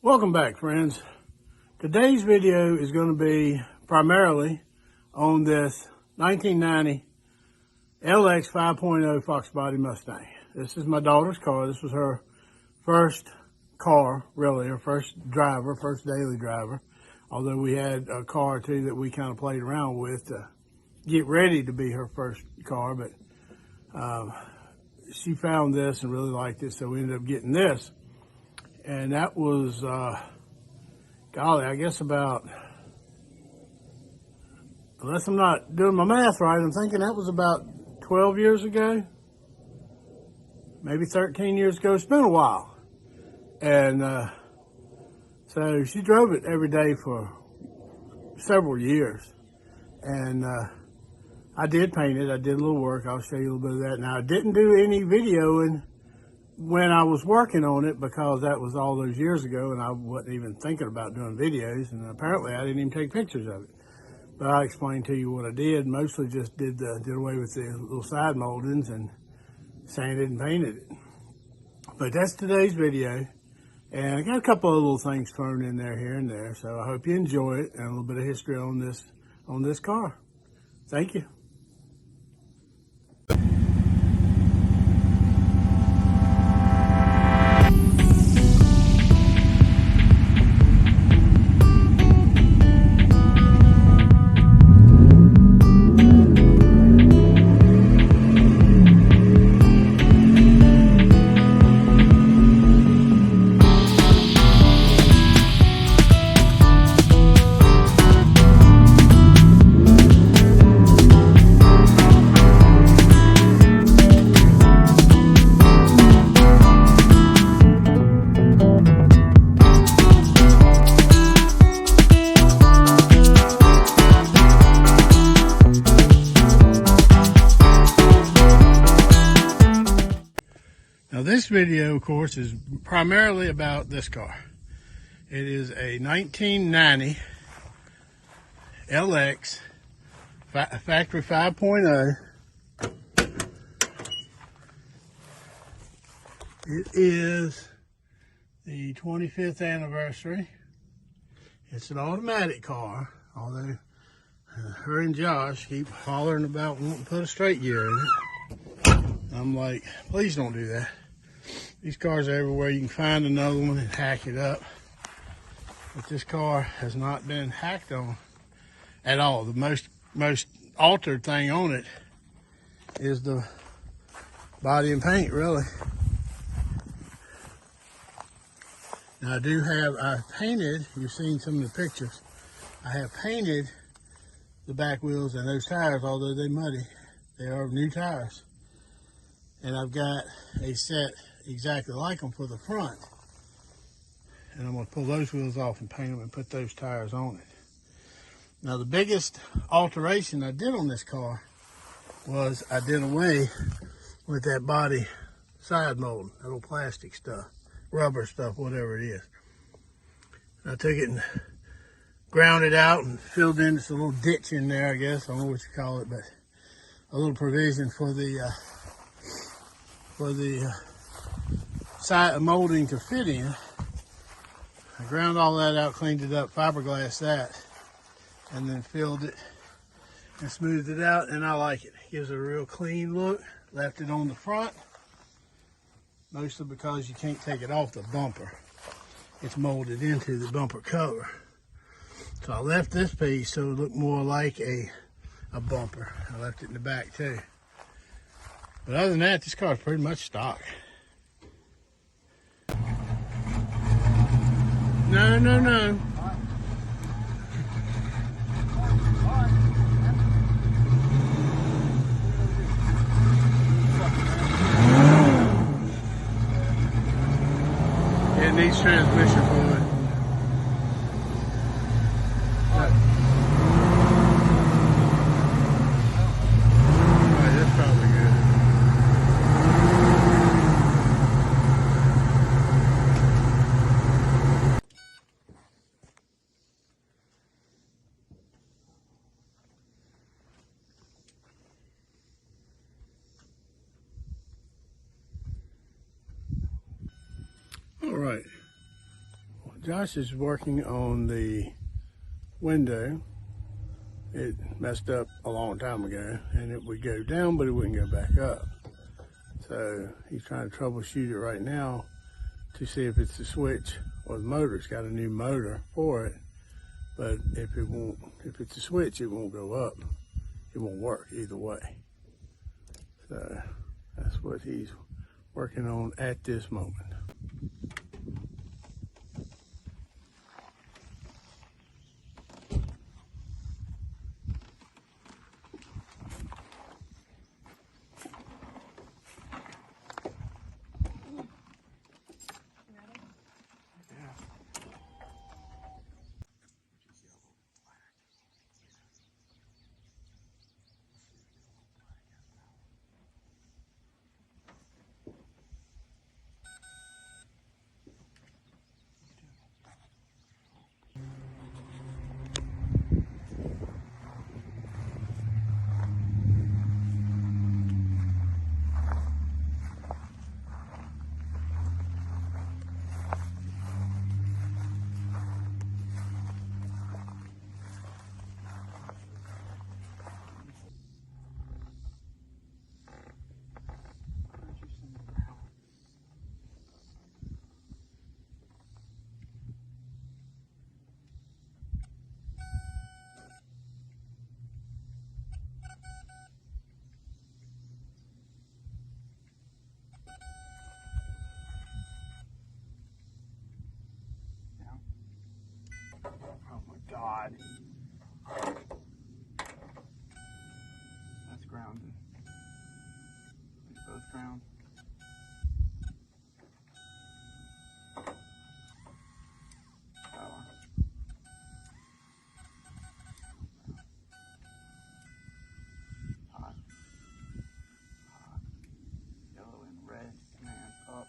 Welcome back, friends. Today's video is going to be primarily on this 1990 LX 5.0 Fox Body Mustang. This is my daughter's car. This was her first car, really, her first driver, first daily driver. Although we had a car or two that we kind of played around with to get ready to be her first car, but she found this and really liked it, so we ended up getting this. And that was, golly, I guess about, unless I'm not doing my math right, I'm thinking that was about 12 years ago, maybe 13 years ago. It's been a while. And so she drove it every day for several years. And I did paint it. I did a little work. I'll show you a little bit of that. Now, I didn't do any videoing when I was working on it because that was all those years ago and I wasn't even thinking about doing videos, and apparently I didn't even take pictures of it. But I'll explain to you what I did. Mostly just did away with the little side moldings and sanded and painted it. But that's today's video, and I got a couple of little things thrown in there here and there, so I hope you enjoy it and a little bit of history on this car. Thank you. Now this video, of course, is primarily about this car. It is a 1990 LX factory 5.0. It is the 25th anniversary. It's an automatic car, although her and Josh keep hollering about wanting to put a straight gear in it. I'm like, please don't do that. These cars are everywhere. You can find another one and hack it up. But this car has not been hacked on at all. The most altered thing on it is the body and paint, really. Now I painted, you've seen some of the pictures, I have painted the back wheels and those tires, although they're muddy. They are new tires. And I've got a set exactly like them for the front. And I'm going to pull those wheels off and paint them and put those tires on it. Now the biggest alteration I did on this car was I did away with that body side molding, that little plastic stuff, rubber stuff, whatever it is. I took it and ground it out and filled in just a little ditch in there, I guess. I don't know what you call it, but a little provision for the side molding to fit in. I ground all that out, cleaned it up, fiberglassed that, and then filled it and smoothed it out, and I like it. It gives it a real clean look. Left it on the front, mostly because you can't take it off the bumper. It's molded into the bumper cover. So I left this piece so it looked more like a bumper. I left it in the back too. But other than that, this car is pretty much stock. No. It needs transmission fluid. That's probably good. All right. Josh is working on the window. It messed up a long time ago, and it would go down, but it wouldn't go back up. So he's trying to troubleshoot it right now to see if it's the switch or the motor. It's got a new motor for it, but if it's a switch, it won't go up. It won't work either way. So that's what he's working on at this moment. Oh my God. That's grounded. It's both ground. Power. Hot. Hot. Yellow and red. Command up.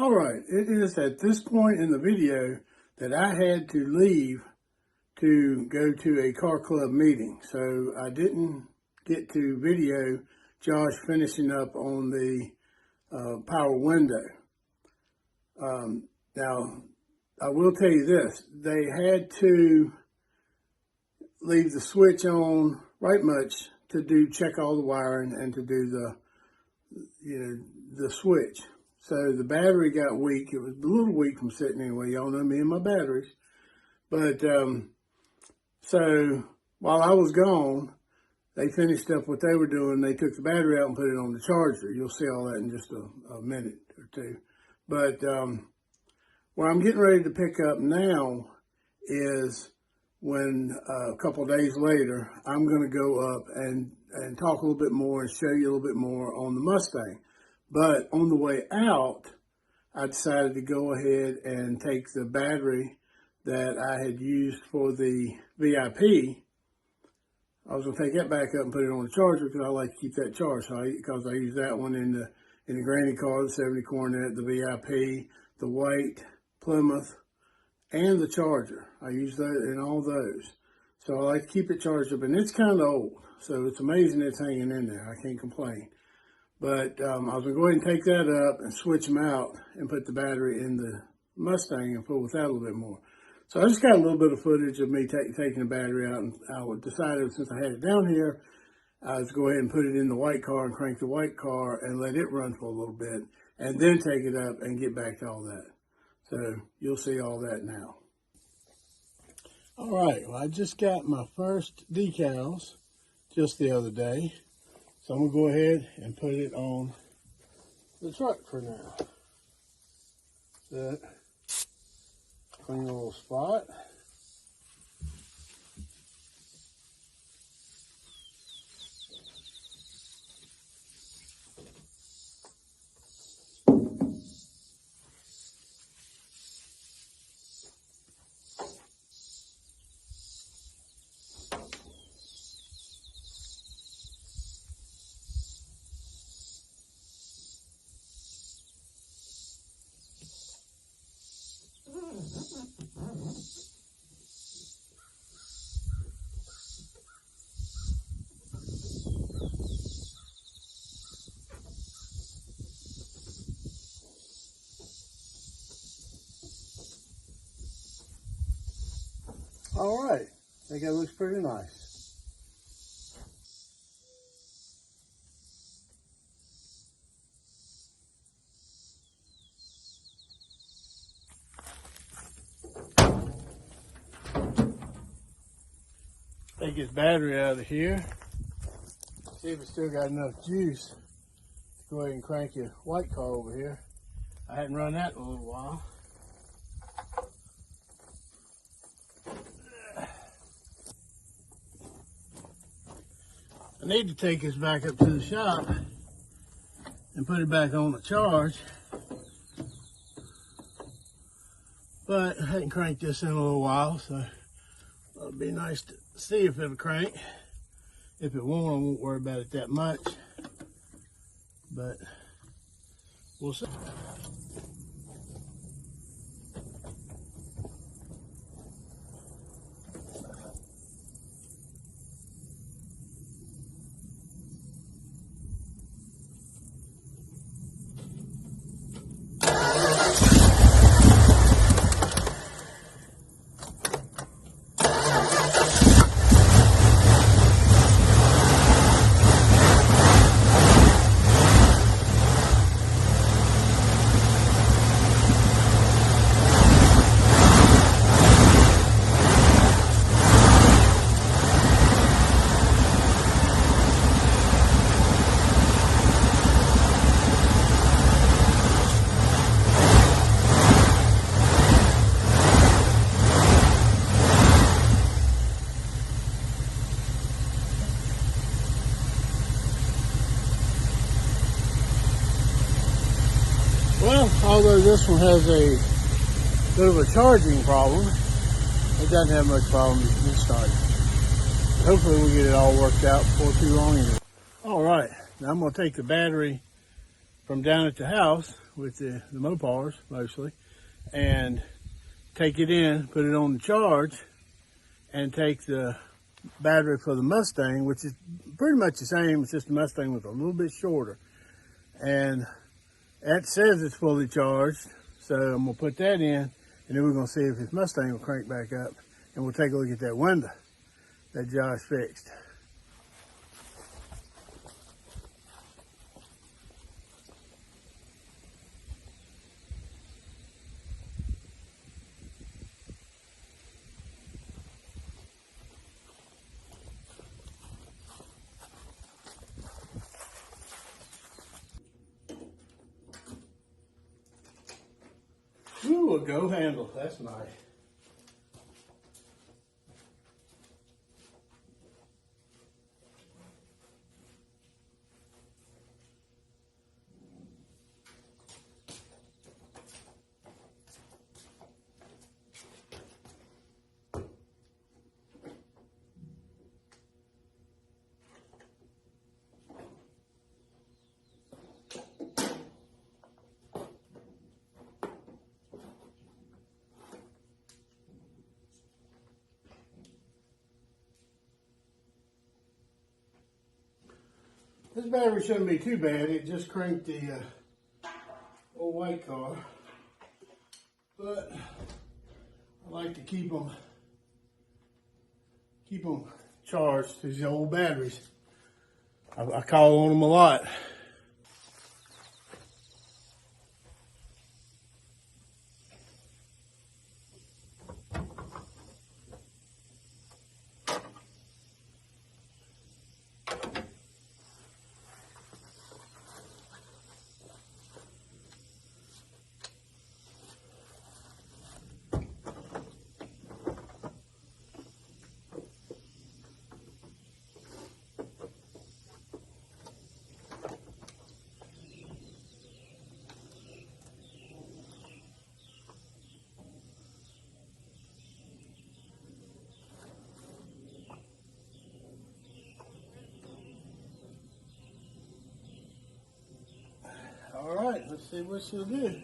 All right, it is at this point in the video that I had to leave to go to a car club meeting. So I didn't get to video Josh finishing up on the power window. Now, I will tell you this, they had to leave the switch on right much to check all the wiring and to do the switch. So the battery got weak. It was a little weak from sitting anyway. Y'all know me and my batteries. But so while I was gone, they finished up what they were doing. They took the battery out and put it on the charger. You'll see all that in just a minute or two. But where I'm getting ready to pick up now is when a couple of days later, I'm going to go up and talk a little bit more and show you a little bit more on the Mustang. But on the way out, I decided to go ahead and take the battery that I had used for the VIP. I was going to take that back up and put it on the charger because I like to keep that charged. Because I use that one in the granny car, the 70 Coronet, the VIP, the white Plymouth, and the charger. I use that in all those. So I like to keep it charged up, and it's kind of old. So it's amazing it's hanging in there. I can't complain. But I was going to go ahead and take that up and switch them out and put the battery in the Mustang and fool with that a little bit more. So I just got a little bit of footage of me taking the battery out, and I decided since I had it down here, I was go ahead and put it in the white car and crank the white car and let it run for a little bit and then take it up and get back to all that. So you'll see all that now. All right, well, I just got my first decals just the other day. So I'm going to go ahead and put it on the truck for now. That clean little spot. All right, I think that looks pretty nice. Take his battery out of here. See if it's still got enough juice to go ahead and crank your white car over here. I hadn't run that in a little while. I need to take this back up to the shop and put it back on the charge. But I hadn't cranked this in a little while, so it'll be nice to see if it'll crank. If it won't, I won't worry about it that much. But we'll see. Well, although this one has a bit of a charging problem, it doesn't have much problem getting started. Hopefully we'll get it all worked out before too long. All right, now I'm going to take the battery from down at the house with the Mopars mostly and take it in, put it on the charge, and take the battery for the Mustang, which is pretty much the same, it's just the Mustang was a little bit shorter. And that says it's fully charged, so I'm going to put that in, and then we're going to see if his Mustang will crank back up, and we'll take a look at that window that Josh fixed. Ooh, a go handle, that's nice. This battery shouldn't be too bad. It just cranked the old white car. But I like to keep them charged, these old batteries. I call on them a lot. All right, let's see what she'll do.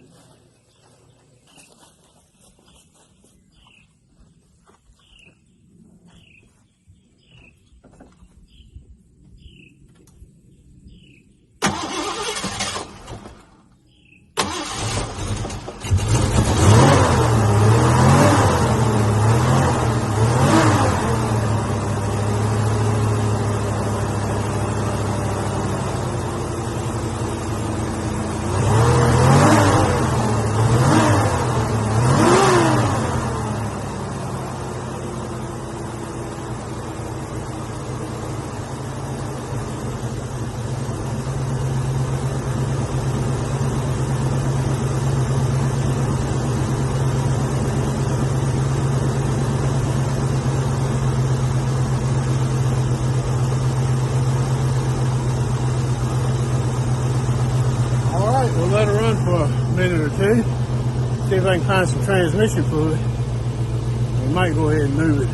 We'll let her run for a minute or two. See if I can find some transmission fluid. We might go ahead and move it.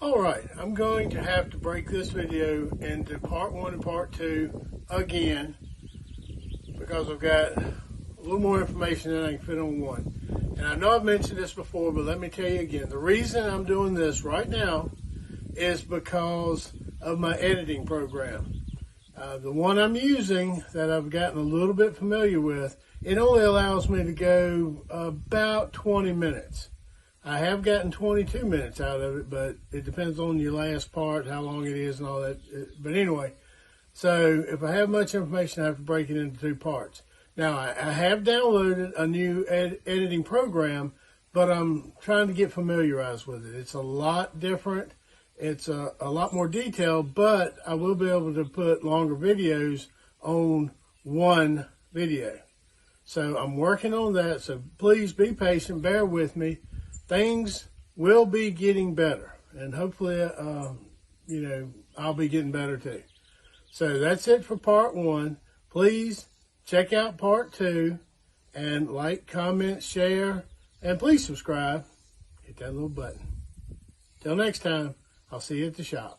Alright, I'm going to have to break this video into part 1 and part 2 again because I've got a little more information than I can fit on one. And I know I've mentioned this before, but let me tell you again. The reason I'm doing this right now is because of my editing program. The one I'm using that I've gotten a little bit familiar with, it only allows me to go about 20 minutes. I have gotten 22 minutes out of it, but it depends on your last part, how long it is and all that. But anyway, so if I have much information, I have to break it into 2 parts. Now, I have downloaded a new editing program, but I'm trying to get familiarized with it. It's a lot different. It's a lot more detailed, but I will be able to put longer videos on one video. So I'm working on that, so please be patient, bear with me. Things will be getting better, and hopefully, I'll be getting better too. So that's it for part 1. Please check out part 2, and like, comment, share, and please subscribe. Hit that little button. Till next time, I'll see you at the shop.